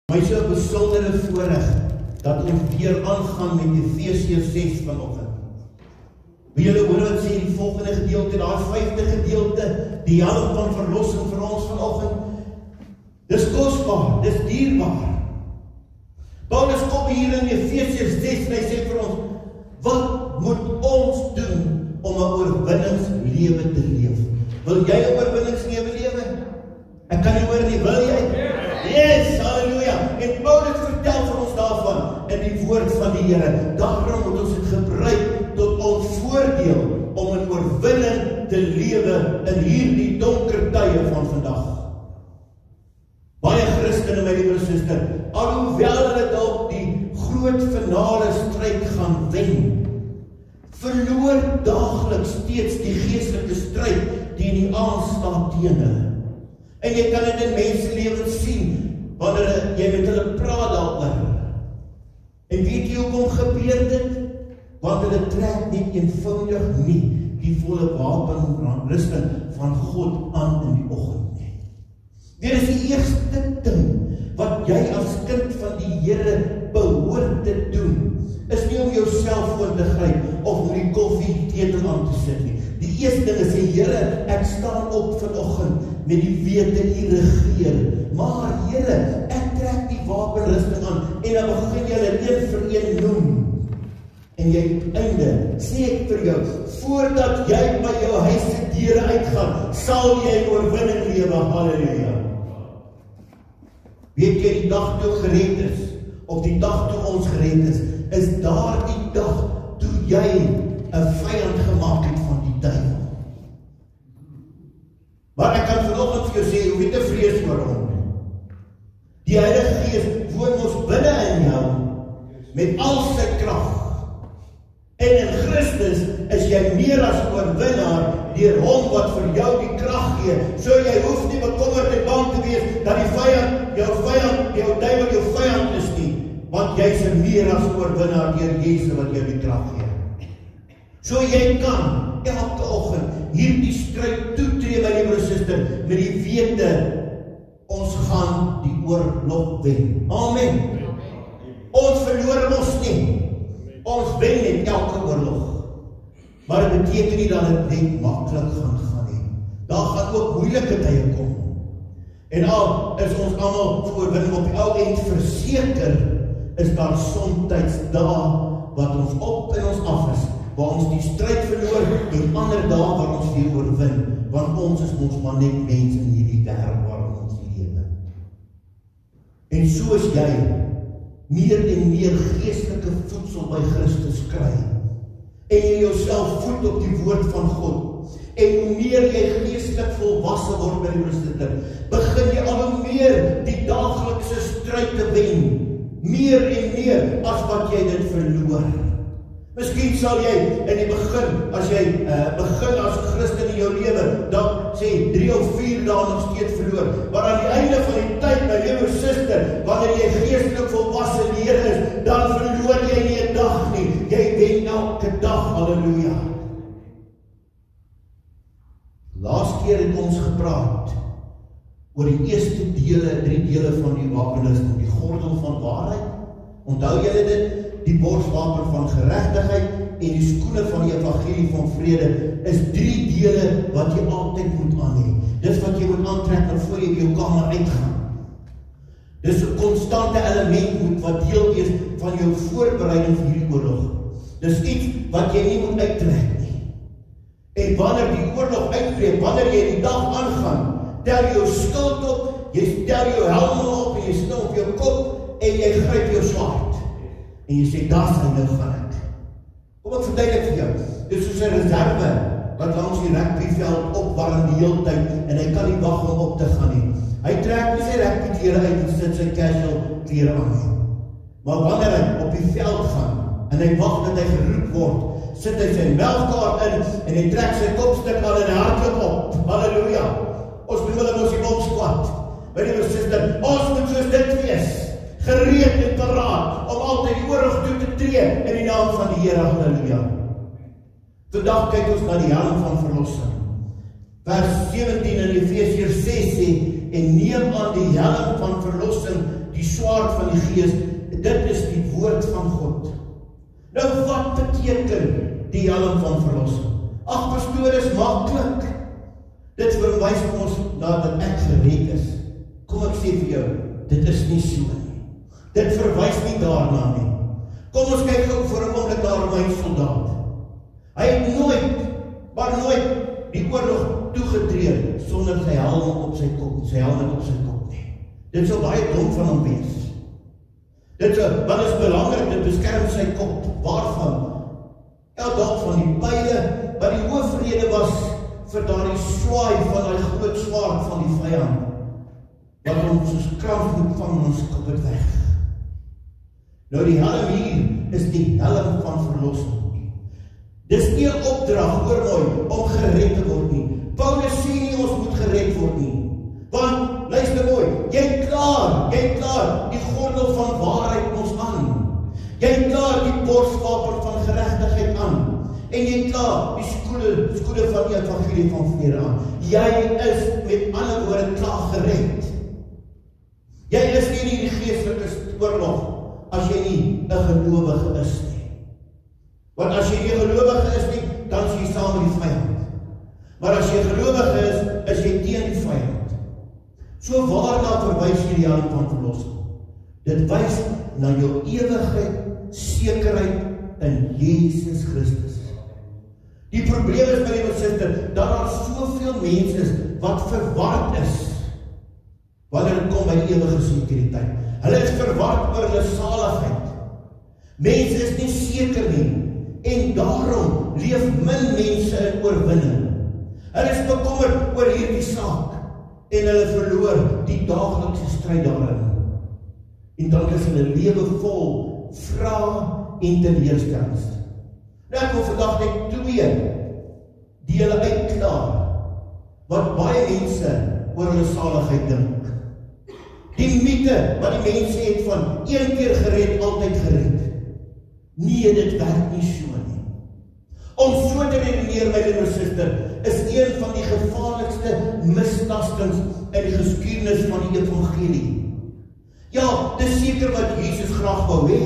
My so 'n besondere voorreg dat ons weer aangaan met Efesiërs 6 vanoggend. Wie julle hoor wat sê die volgende gedeelte, daai 5de gedeelte, die helm van verlossing vir ons vanoggend. Dis kosbaar, dis dierbaar. Paulus kom hier in Efesiërs 6 en hy sê vir ons, wat moet ons doen om 'n oorwinningslewe te leef? Wil jy 'n oorwinningslewe lewe? Ek kan nie hoor nie, wil jy? Yes, halleluja. En Paulus vertel vir ons daarvan in die woord van die Here. Daarom moet ons dit gebruik tot ons voordeel om 'n oorwinning te lewe in hierdie donker tye van vandag. Baie Christene, my liewe suster, alhoewel hulle dalk die groot finale stryd gaan wen, verloor daagliks steeds die geestelike stryd die in die aand staan teen hulle. En jy kan dit in menselewens sien wanneer jy met hulle praat daaroor. En weet jy hoekom gebeur dit? Want hulle trek net eenvoudig nie die volle wapenrusting van God aan in die oggend nie. Dit is die eerste ding wat jy as kind van die Here behoort te doen. Is nie om jou selfoon te gryp of om die koffieketel aan te sit nie. Die eerste ding is sê, Here, ek staan op vanoggend met die wete U regeer. Maar Here, ek trek die wapenrusting aan en dan begin jy hulle een vir een noem. En jy einde, sê ek vir jou, voordat jy by jou huis se deure uitgaan, sal jy oorwinning lewe. Halleluja. Weet jy die dag toe gered is, of die dag toe ons gered is daar die dag toe jy 'n vyand gemaak het van die duiwel. Maar ek kan vanoggend vir jou sê, jy hoef nie te vrees oor hom nie. Die Heilige Gees woon ons binne in jou met al sy krag. En in Christus is jy meer as oorwinnaar deur hom wat vir jou die krag gee. So jy hoef nie bekommerd en bang te wees dat die vyand, jou duiwel jou vyand is nie, want jy's meer as oorwinnaar deur Jesus wat jou die krag gee. So jy kan elke oggend hierdie stryd toetree, my liewe suster, met die wete ons gaan die oorlog wen. Amen. Ons verloor ons nie. Ons wen net elke oorlog. Maar dit beteken nie dat dit net maklik gaan nie. Daar gaan ook moeilike tye kom. En al is ons almal vir oorwinning op die ou end verseker, is daar soms dae wat ons op en ons af is, waar ons die stryd verloor en ander dae waar ons weer oorwin, want ons is ons maar net mense in hierdie wêreld waarin ons lewe. En so is jy meer en meer geestelike voedsel by Christus kry, en jy jouself voed op die woord van God, en hoe meer jy geestelik volwasse word by die Christus, begin jy al hoe meer die daaglikse stryd te wen, meer en meer as wat jy dit verloor. Miskien sal jy in die begin, as jy begin as Christen in jou lewe, dan sê 3 of 4 dae nog steeds verloor. Maar aan die einde van die tyd, my liewe suster, wanneer jy geestelik volwasse in die Here is, dan verloor jy nie 'n dag nie. Jy wen elke dag, halleluja. Laas keer het ons gepraat oor die eerste 3 dele van die wapenrusting, die gordel van waarheid. Onthou julle dit? Die borswapen van geregtigheid en die skoene van die evangelie van vrede is 3 dele wat jy altyd moet aan hê. Dis wat jy moet aantrek voor jy by jou kamer uitgaan. Dis 'n konstante element wat deel is van jou voorbereiding vir hierdie oorlog. Dis iets wat jy nie moet uittrek nie. En wanneer die oorlog uitbreek, wanneer jy die dag aangaan, tel jou skild op, jy stel jou helm op en jy stel op jou kop en jy gryp jou swaard. En jy sê, daar sal nou gaan ek. Kom ek verduidelik vir jou. Dit is soos 'n reserve wat langs die rugbyveld opwarm die hele tyd en hy kan nie wag om op te gaan nie. Hy trek nie sy rugbyklere uit en sit sy casual klere aan nie. Maar wanneer hy op die veld gaan en hy wag dat hy geroep word, sit hy sy melkkaart in en hy trek sy kopstuk aan en hardloop op. Halleluja. Ons moet hulle mos die mond squat. My liewe suster, ons moet soos dit wees. Gereed en paraat om altyd die oorlog toe te tree in die naam van die Here. Halleluja. Vandag kyk ons na die helm van verlossing. Vers 17 in Efesiërs 6 sê, en neem aan die helm van verlossing, die swaard van die Gees, dit is die woord van God. Nou wat beteken die helm van verlossing? Ag pastoor, is maklik. Dit verwys ons na dat ek gered is. Kom ek sê vir jou, dit is nie so nie. Dit verwys nie daarna nie. Kom ons kyk gou vir 'n oomblik na 'n Romeinse soldaat. Hy het nooit, maar nooit die oorlog toegetree sonder sy helm op sy kop, sy helm op sy kop nie. Dit sou baie dom van hom wees. Wat is belangrik, dit beskerm sy kop. Waarvan? Ja, dalk van die pile, maar die hoofrede was vir daardie swaai van die groot swaard van die vyand, wat hom soos krag moet vang ons kop het weg. Nou die helm hier is die helm van verlossing. Dis nie 'n opdrag, hoor mooi, om gered te word nie. Paulus sê nie ons moet gered word nie. Want, luister mooi, jy klaar die gordel van waarheid ons aan. Jy klaar die borswapen van geregtigheid aan. En jy klaar die skoene van die evangelie van vrede aan. Jy is met ander woorde klaar gered. Jy is nie in die geestelike oorlog as jy nie 'n gelowige is nie. Want as jy nie 'n gelowige is nie, dan is jy saam met die vyand. Maar as jy gelowige is jy teen die vyand. So waarna verwys hierdie helm van verlossing? Dit wys na jou ewige sekerheid in Jesus Christus. Die probleem is, my liewe suster, dat daar soveel mense is wat verward is wanneer dit kom by ewige sekuriteit. Hulle is verward oor hulle saligheid. Mense is nie seker nie en daarom leef min mense in oorwinning. Hulle is bekommerd oor hierdie saak en hulle verloor die daaglikse stryd daarin. En dan is hulle lewe vol vrae en teleurstellings. Nou ek wil vandag net 2 die hulle uitklaar wat baie mense oor hulle saligheid dink. Die mite wat die mense het van een keer gered, altyd gered. Nee, dit werk nie so nie. Om so te redeneer, my liewe suster, is een van die gevaarlikste mislastings in die geskiedenis van die evangelie. Ja, dis seker wat Jesus graag wou hê.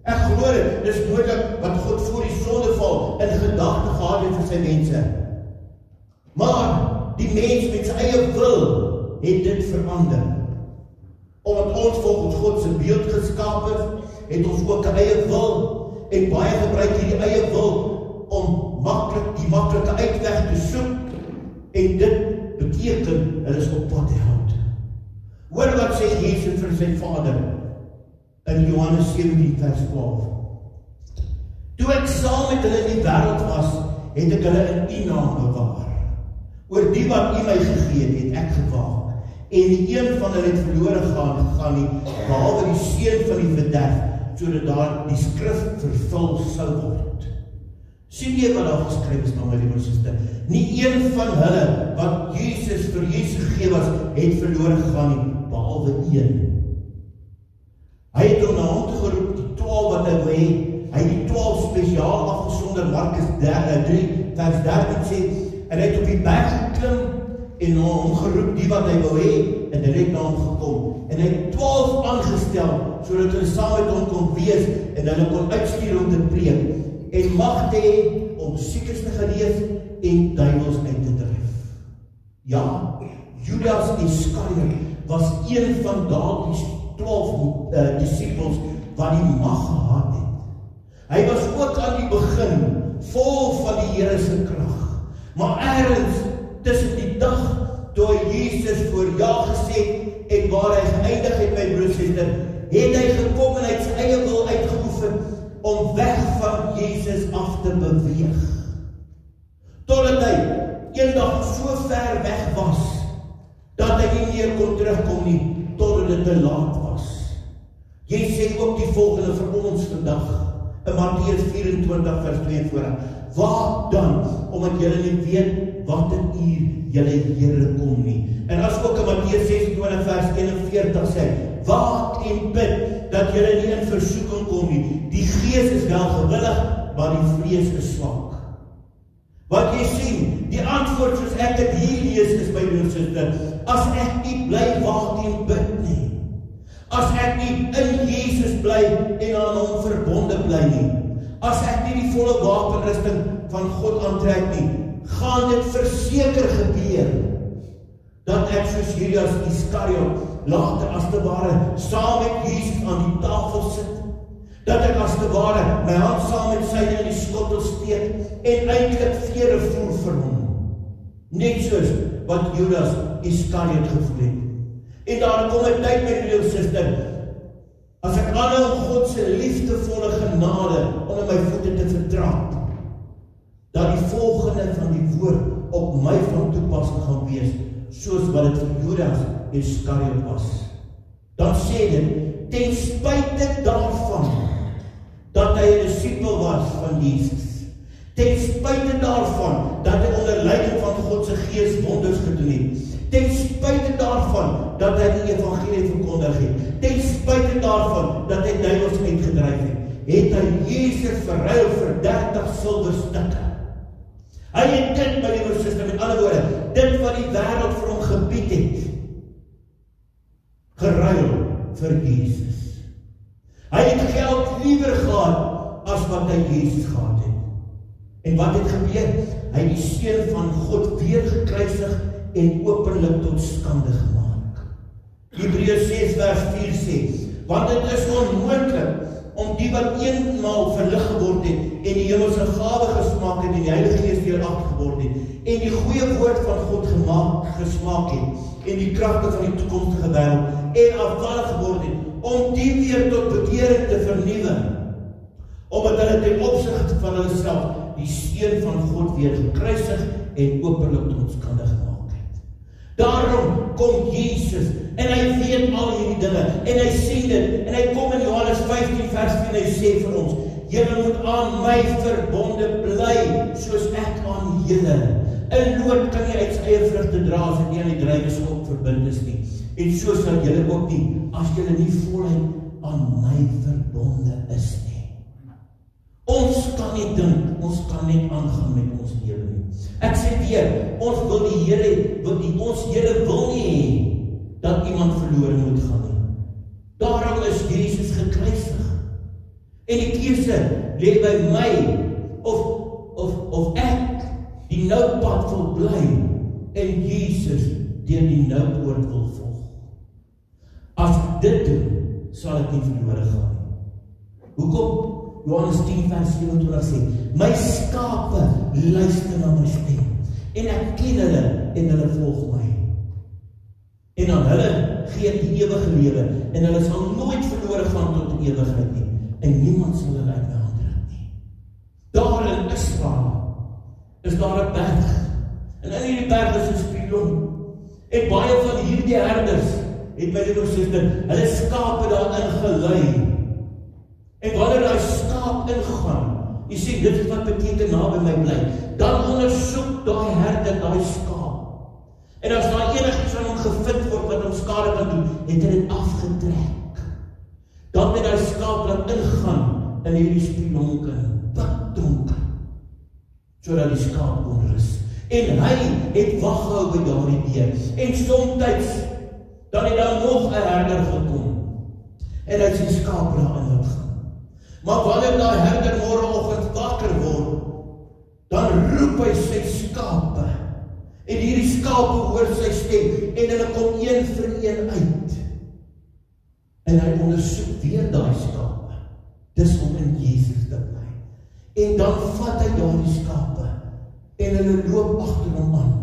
Ek glo dit, dis moontlik wat God voor die sondeval in gedagte gehad het vir sy mense. Maar die mens met sy eie wil het dit verander. Omdat ons volgens God se beeld geskaap is, het ons ook 'n eie wil en baie gebruik hierdie eie wil om die maklike uitweg te soek en dit beteken hulle is op pad held. Hoor wat sê Jesus vir sy Vader in Johannes 17 vers 12. Toe ek saam met hulle in die wêreld was, het ek hulle in U naam bewaar. Oor die wat U my gegee het ek gewaak. En die een van hulle het verlore gegaan nie, behalwe die seun van die verderf, sodat daar die skrif vervul sou word. Sien jy wat daar geskryf is, my liewe suster? Nie een van hulle wat vir Jesus gegee was, het verlore gegaan nie, behalwe een. Hy het hom na hom toe geroep, die 12 wat hy wou hê. Hy het die 12 spesiaal afgesonder, Markus 3 vers 13 sê, en hy het op die berg geklim en hom geroep, die wat hy wou hê, en hy het na hom gekom. En hy het 12 aangestel, sodat hulle saam met hom kon wees, en hulle kon uitstuur om te preek, en mag hê om siekes te genees en duiwels uit te dryf. Ja, Judas Iskariot was een van daardie 12 disciples wat die mag gehad het. Hy was ook aan die begin vol van die Here se krag. Maar ergens tussen die dag toe Jesus voor ja gesê en waar hy geëindig het, my broers en susters, het hy gekom en hy het sy eie wil uitgeoefen om weg van Jesus af te beweeg. Totdat hy eendag so ver weg was, dat hy nie meer kon terugkom nie, totdat dit te laat was. Jy sê ook die volgende vir ons vandag, in Matteus 24 vers 42, waak dan, omdat julle nie weet wat in uur julle Here kom nie. En as ook in Matteus 26 vers 41 sê, waak en bid, dat julle nie in versoeking kom nie. Die gees is wel gewillig, maar die vlees is swak. Wat jy sien, die antwoord soos ek dit hier lees is my broer suster, as ek nie bly waak en bid nie. as ek nie in Jesus bly en aan hom verbonde bly nie, as ek nie die volle wapenrusting van God aantrek nie, gaan dit verseker gebeur, dat ek soos Judas Iskariot later as te ware saam met Jesus aan die tafel sit, dat ek as te ware my hand saam met syne in die skottel steek en eintlik vere voel vir hom. Net soos wat Judas Iskariot gevoel het. En daar kom 'n tyd, my liewe suster, as ek aanhou om God se liefdevolle genade onder my voete te vertrap, dat die volgende van die woord op my van toepassing gaan wees, soos wat dit vir Judas Iskariot was. Dan sê dit, ten spyte daarvan, dat hy 'n disipel was van Jesus, ten spyte daarvan, dat hy onder leiding van God se Gees wonders gedoen het, ten spyte daarvan, dat hy die evangelie verkondig het, ten spyte daarvan, dat hy duiwels uitgedryf het hy Jesus verruil vir 30 silwerstukke. Hy het dit, my liewe suster, met ander woorde, dit wat die wêreld vir hom gebied het, geruil vir Jesus. Hy het geld liewer gehad as wat hy Jesus gehad het. En wat het gebeur? Hy het die Seun van God weer gekruisig en openlik tot skande gemaak. Hebreërs 6 vers 4 sê, want dit is onmoontlik om die wat eenmaal verlig geword het en die hemelse gawe gesmaak het en die Heilige Gees deuragtig geword het en die goeie woord van God gesmaak het en die kragte van die toekomstige wêreld en afvallig geword het, om die weer tot bekering te vernuwe, omdat hulle ten opsigte van hulle self die Seun van God weer gekruisig en openlik tot skande gemaak het. Daarom kom Jesus en hy weet al hierdie dinge en hy sien dit en hy kom in Johannes 15 vers 4 en hy sê vir ons, julle moet aan my verbonde bly soos ek aan julle. In nood kan jy uit sy eie vrugte dra as dit nie aan die druiweskop verbind is nie. En so sal julle ook nie, as julle nie voluit aan my verbonde is nie. Ons kan nie dink, ons kan net aangaan met ons lewe nie. Ek sê weer, ons wil die Here, ons Here wil nie hê dat iemand verlore moet gaan nie. Daarom is Jesus gekruisig. En die keuse lê by my of ek die nou pad wil bly en Jesus deur die nou poort wil volg. As ek dit doen, sal ek nie verlore gaan nie. Hoekom? Johannes 10 vers 27 sê, my skape luister na my stem en ek ken hulle en hulle volg my. En aan hulle gee ek die ewige lewe en hulle sal nooit verlore gaan tot die ewigheid nie en niemand sal hulle uit my hand ruk nie. Daar in Israel is daar 'n berg en in hierdie berg is 'n spieelong en baie van hierdie herders het my liewe suster, hulle skape daarin gelei. En wanneer daai skaap ingaan, jy sê dit is wat beteken naby my bly, dan ondersoek daai herder daai skaap. En as daar enigiets van hom gevind word wat hom skade kan doen, het hy dit afgetrek. Dan met daai skaap laat ingaan in hierdie spieelonke, pikdonker, sodat die skaap kon rus. En hy het wag gehou by daardie deur. En somtyds dan het daar nog 'n herder gekom en hy sy skaap daarin laat gaan. Maar wanneer daai herder môreoggend wakker word, dan roep hy sy skape. En hierdie skape hoor sy stem en hulle kom een vir een uit. En hy ondersoek weer daai skape. Dis om in Jesus te bly. En dan vat hy daardie skape en hulle loop agter hom aan.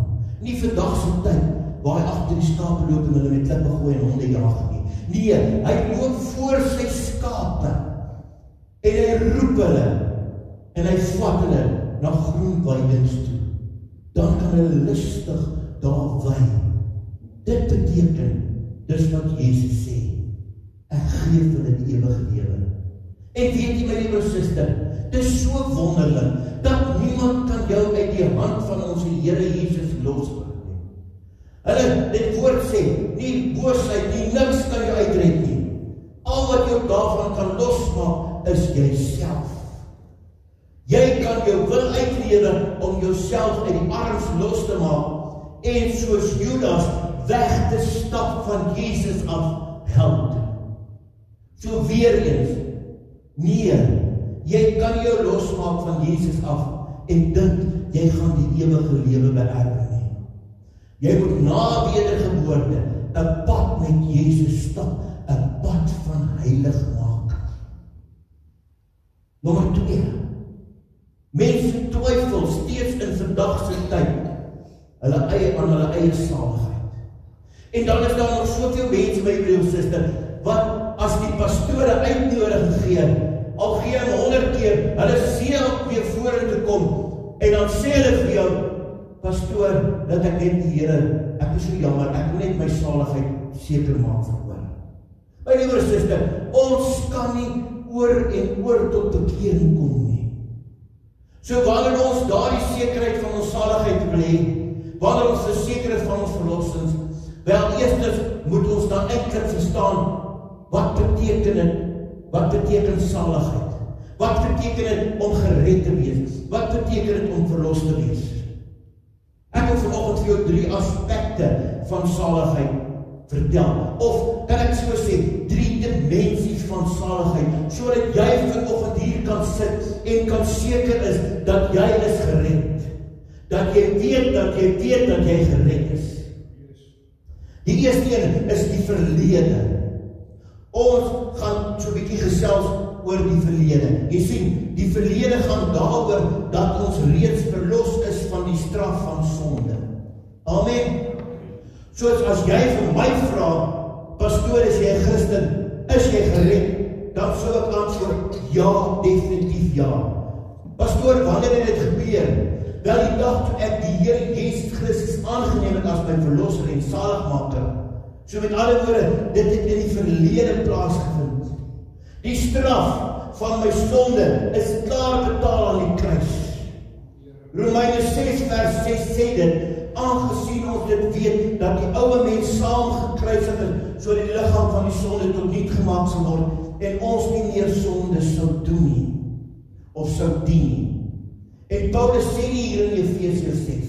Nie vandag se tyd waar hy agter die skape loop en hulle met klippe gooi en honde jag nie. Nee, hy loop voor sy skape. En hy roep hulle, en hy vat hulle na groen weidings toe. Dan kan hulle lustig daar wei. Dit beteken, dis wat Jesus sê, ek gee hulle die ewige lewe. En weet jy my liewe suster, dis so wonderlik, dat niemand kan jou uit die hand van ons Here Jesus losbring nie. Hulle, dit woord sê, nie boosheid, nie niks kan jou uitred nie. Al wat jou daarvan kan losmaak, is jyself. Jy kan jou wil uitlewe om jouself uit die arms los te maak en soos Judas weg te stap van Jesus af held. So weer eens, nee, jy kan jou losmaak van Jesus af en dink jy gaan die ewige lewe beerwe nie. Jy moet na wedergeboorte 'n pad met Jesus stap, 'n pad van heiligmaking. Nommer 2. Mense twyfel steeds in vandag se tyd aan hulle eie saligheid. En dan is daar nog soveel mense, my broer en suster, wat as die pastore uitnodiging gee, al gee hom 100 keer, hulle sê ook weer vorentoe kom, en dan sê hulle vir jou, pastoor, dat ek net die Here, ek is so jammer, ek wil net my saligheid seker maak vir oor. My liewe suster, ons kan nie oor en oor tot bekering kom nie. So wanneer ons daardie sekerheid van ons saligheid wil hê, wanneer ons verseker is van ons verlossings, wel eerstens moet ons dan eintlik verstaan, wat beteken dit? Wat beteken saligheid? Wat beteken dit om gered te wees? Wat beteken dit om verlos te wees? Ek wil vanoggend vir jou 3 aspekte van saligheid vertel, of kan ek so sê, 3 dimensies van saligheid, sodat jy vanoggend hier kan sit en kan seker is dat jy is gered. Dat jy weet dat jy gered is. Die eerste een is die verlede. Ons gaan so 'n bietjie gesels oor die verlede. Jy sien, die verlede gaan daaroor dat ons reeds verlos is van die straf van sonde. Amen. Soos as jy vir my vra, pastoor, is jy 'n Christen? Is jy gered? Dan sou ek antwoord, ja, definitief ja. Pastoor, wanneer het dit gebeur? Wel, die dag toe ek die Here Jesus Christus aangeneem het as my verlosser en saligmaker. So met ander woorde, dit het in die verlede plaasgevind. Die straf van my sonde is klaar betaal aan die kruis. Romeine 6 vers 6 sê dit, aangesien ons dit weet, dat die oude mens saam gekruisig is, so die liggaam van die sonde tot niet gemaak sal word, en ons nie meer sonde sou doen nie, of sou dien nie. En Paulus sê hier in Efesiërs 6,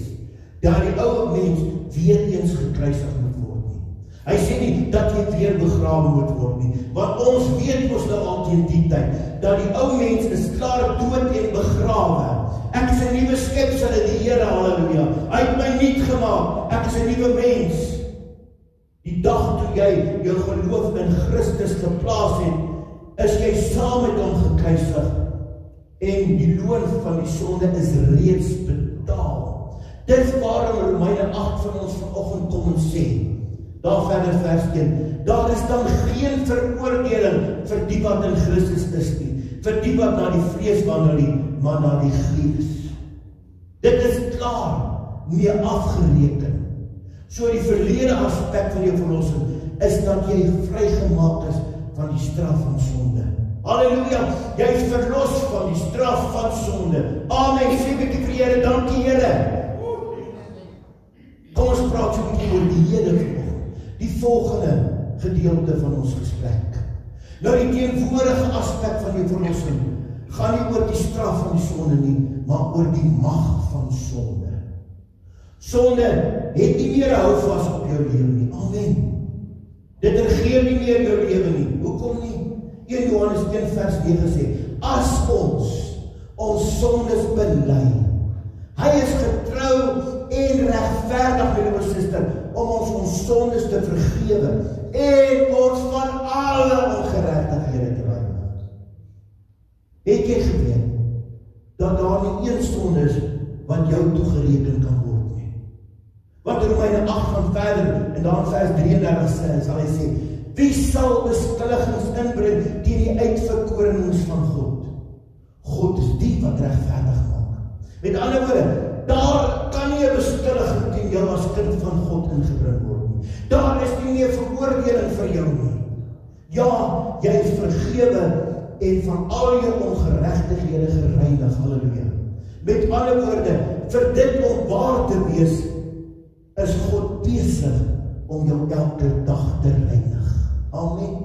dat die oude mens weer eens gekruisig moet word nie. Hy sê nie, dat jy weer begrawe moet word nie, want ons weet ons nou al teen die tyd, dat die oude mens is klaar dood en begrawe. Ek is 'n nuwe skepsel in die Here, halleluja. Hy het my nuut gemaak, ek is 'n nuwe mens. Die dag toe jy jou geloof in Christus geplaas het, is jy saam met hom gekruisig. En die loon van die sonde is reeds betaal. Dis waarom Romeine 8 van ons vanoggend kom en sê, daar verder vers 1, daar is dan geen veroordeling vir die wat in Christus is nie, vir die wat na die vlees wandel nie, maar na die gees. Dit is klaar, mee afgereken. So die verlede aspek van jou verlossing, is dat jy vrygemaak is van die straf van sonde. Halleluja, jy is verlos van die straf van sonde. Amen, sê ek vir die Here, dankie Here. Kom ons praat so 'n bietjie oor die Here vanoggend. Die volgende gedeelte van ons gesprek. Nou die teenwoordige aspek van jou verlossing, gaan nie oor die straf van die sonde nie, maar oor die mag van sonde. Sonde het nie meer houvas op jou lewe nie. Amen. Dit regeer nie meer jou lewe nie. Hoekom nie? 1 Johannes 1 vers 9 sê, as ons sondes bely, hy is getrou en regverdig, my liewe suster, om ons sondes te vergewe en ons van alle ongeregtighede te reinig. Het jy geweet dat daar nie een sonde is wat jou toegereken kan word nie? Want Romeine 8 gaan verder en dan vers 33 sal hy sê, wie sal beskuldigings inbring teen die uitverkorenes van God? God is die wat regverdig maak. Met ander woorde, daar kan nie 'n beskuldiging teen jou as kind van God ingebring word nie. Daar is nie meer veroordeling vir jou nie. Ja, jy is vergewe en van al jou ongeregtighede gereinig, halleluja. Met ander woorde, vir dit om waar te wees, is God besig om jou elke dag te reinig. Amen.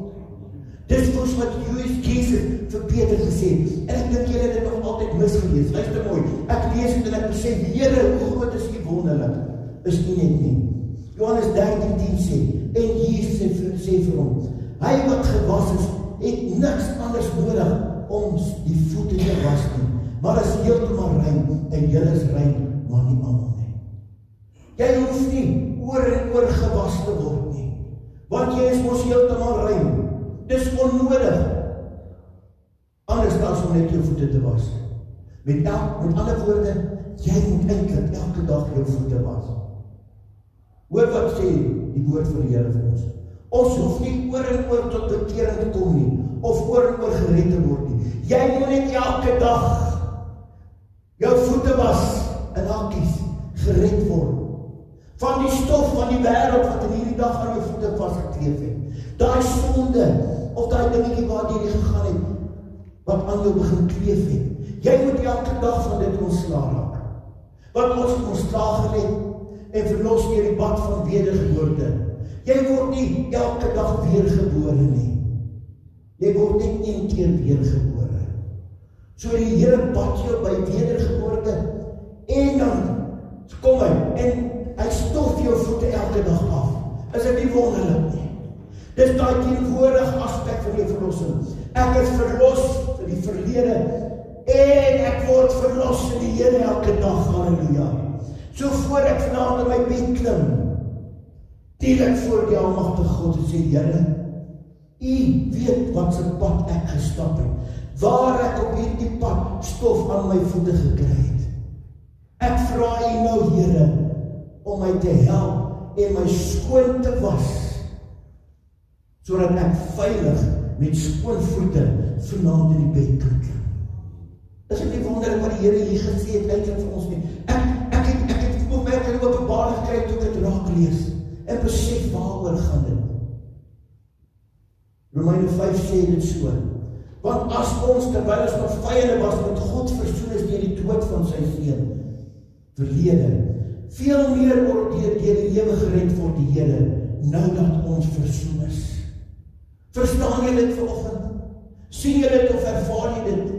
Dis wat Jesus vir Peter gesê het. En ek dink julle het dit nog altyd misgelees. Luister mooi. Ek lees dit en ek besef, Here, hoe groot is U wonderlik. Is U net nie. Johannes 13:10 sê, en Jesus sê vir hom, hy wat gewas is het niks anders nodig om die voete te was nie. Maar is heeltemal rein, en julle is rein, maar nie almal nie. Jy hoef nie oor en oor gewas te word nie, want jy is mos heeltemal rein. Dis onnodig, anders as om net jou voete te was. Met ander woorde, jy moet eintlik elke dag jou voete was. Hoor wat sê die woord van die Here vir ons. Ons hoef nie oor en oor tot bekering te kom nie, of oor en oor gered te word nie. Jy moet net elke dag jou voete was in hakkies gered word. Van die stof van die wêreld wat in hierdie dag aan jou voete vasgekleef het. Daai sonde, of daai dingetjie waardeur jy gegaan het, wat aan jou begin kleef het. Jy moet elke dag van dit ontslae raak. Want ons het ontslae gered en verlos deur die bad van wedergeboorte. Jy word nie elke dag weergebore nie. Jy word net een keer weergebore. So die Here bad jou by wedergeboorte en dan kom hy en hy stof jou voete elke dag af. Is dit nie wonderlik nie? Dis daai teenwoordige aspek van die verlossing. Ek is verlos vir die verlede en ek word verlos in die Here elke dag. Halleluja. So voor ek vanaand in my bed klim, deel ek voor die almagtige God en sê, Here, U weet wat se pad ek gestap het, waar ek op hierdie pad stof aan my voete gekry het. Ek vra U nou, Here, om my te help en my skoon te was, sodat ek veilig met skoon voete vanaand in die bed kan klim. Is dit nie wonderlik wat die Here hier gesê het eintlik vir ons nie? Ek het opmerk en openbaring gekry toe ek dit raak lees en besef waaroor gaan dit. Romeine 5 sê dit so. Want as ons terwyl ons nog vyande was met God versoen is deur die dood van sy seun verlede, veel meer word deur die lewe gered word die Here nou dat ons versoen is. Verstaan jy dit vanoggend? Sien jy dit of ervaar jy dit?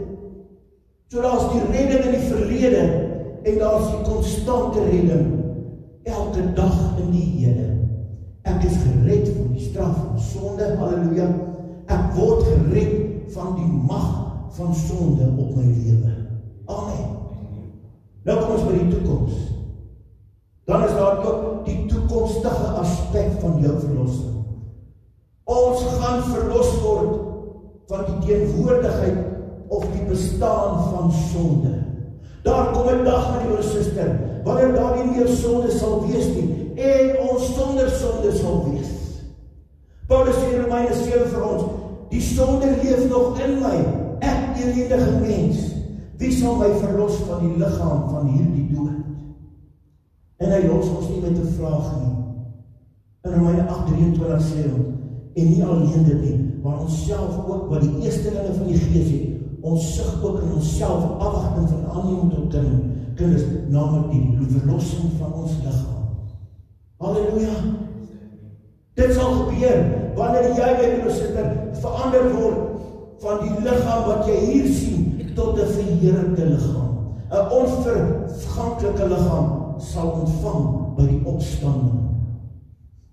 So daar is die redding in die verlede en daar is die konstante redding elke dag in die Here. Ek is gered van die straf van sonde, halleluja. Ek word gered van die mag van sonde op my lewe. Amen. Nou kom ons by die toekoms. Dan is daar ook die toekomstige aspek van jou verlossing. Ons gaan verlos word van die teenwoordigheid of die bestaan van sonde. Daar kom 'n dag, my broer en suster, wanneer daar nie meer sonde sal wees nie, en ons sonder sonde sal wees. Paulus sê in Romeine 7 vir ons, die sonde leef nog in my, ek die ledige mens, wie sal my verlos van die liggaam van hierdie dood? En hy los ons nie met 'n vraag nie. In Romeine 8:23 sê ons, en nie alleen dit nie, maar ons self ook, wat die eerstelinge van die Gees het, ons sig ook in ons self afwagting van aanneming tot kinders, naamlik die verlossing van ons liggaam. Halleluja. Dit sal gebeur wanneer jy, my broer en suster, verander word van die liggaam wat jy hier sien tot 'n verheerlikte liggaam. 'n onverganklike liggaam sal ontvang by die opstanding.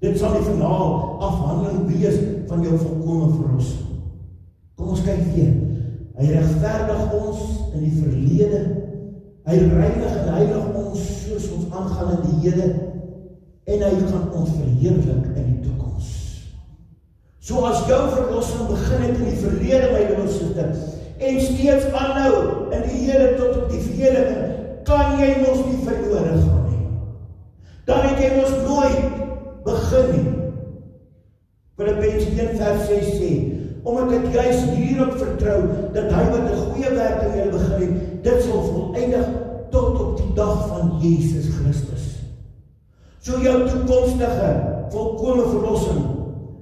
Dit sal die finaal afhandeling wees van jou volkome verlossing. Kom ons kyk weer. Hy regverdig ons in die verlede. Hy reinig en heilig ons soos ons aangaan in die Here. En hy gaan ons verheerlik in die toekoms. So as jou verlossing begin het in die verlede, my broer en suster, en steeds aanhou in die Here tot op die verheerliking, kan jy mos nie verlore gaan nie. Dan het jy mos nooit begin nie. Filippense 1:6 sê, omdat ek juis hierop vertrou, dat hy wat 'n goeie werk in julle begin het, dit sal volëindig tot op die dag van Jesus Christus. So jou toekomstige, volkome verlossing,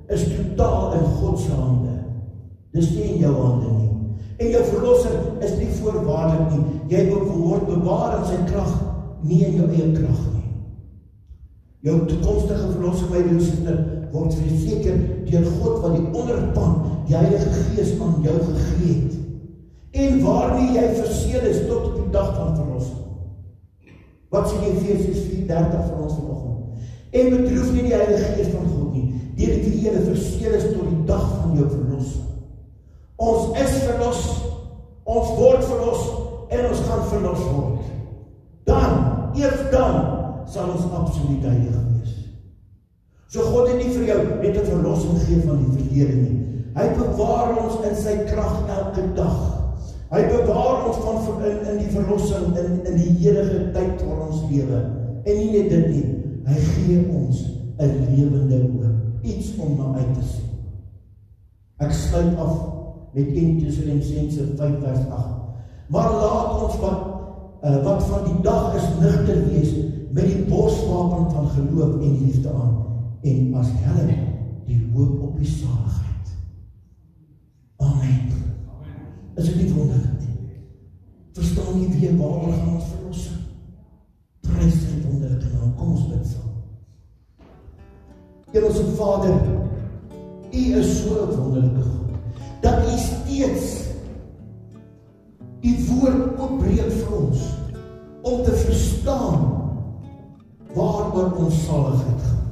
is totaal in God se hande. Dis nie in jou hande nie. En jou verlossing is nie voorwaardelik nie. Jy word bewaar in sy krag, nie in jou eie krag nie. Jou toekomstige verlossing, my broer en suster, word verseker deur God wat die onderpand, die Heilige Gees aan jou gegee het. En waarmee jy verseël is tot op die dag van verlossing. Wat sê die Efesiërs 4:30 vir ons vanoggend? En bedroef nie die Heilige Gees van God nie, deur wie jy verseël is tot die dag van jou verlossing. Ons is verlos, ons word verlos, en ons gaan verlos word. Dan, eers dan, sal ons absoluut heilig wees. So God het nie vir jou net 'n verlossing gegee van die verlede nie. Hy bewaar ons in sy krag elke dag. Hy bewaar ons van in die verlossing, in die ewige tyd waar ons lewe. En nie net dit nie, hy gee ons 'n lewende hoop, iets om na uit te sien. Ek sluit af met 1 Tessalonisense 5 vers 8. Maar laat ons wat van die dag is nigter wees met die borswapen van geloof en liefde aan, en as helm die hoop op die saligheid. Amen. Is dit nie wonderlik nie? Verstaan jy weer waaroor gaan ons verlossing? Prys sy wonderlike naam. Kom ons bid saam. Hemelse Vader, U is so 'n wonderlike God, dat U steeds die woord oopbreek vir ons, om te verstaan waaroor ons saligheid gaan.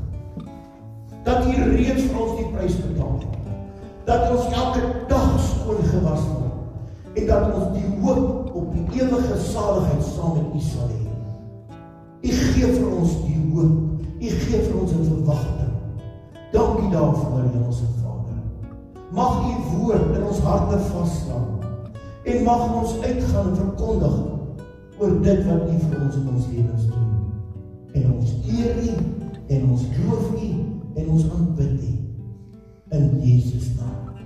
Dat U reeds vir ons die prys betaal het, dat ons elke dag skoon gewas word, en dat ons die hoop op die ewige saligheid saam met U sal hê. U gee vir ons die hoop, U gee vir ons 'n verwagting. Dankie daarvoor, Hemelse Vader. Mag U woord in ons harte vasstaan, en mag ons uitgaan en verkondig oor dit wat U vir ons in ons lewens doen. En ons eer U, en ons loof U, en ons aanbid U. In Jesus naam.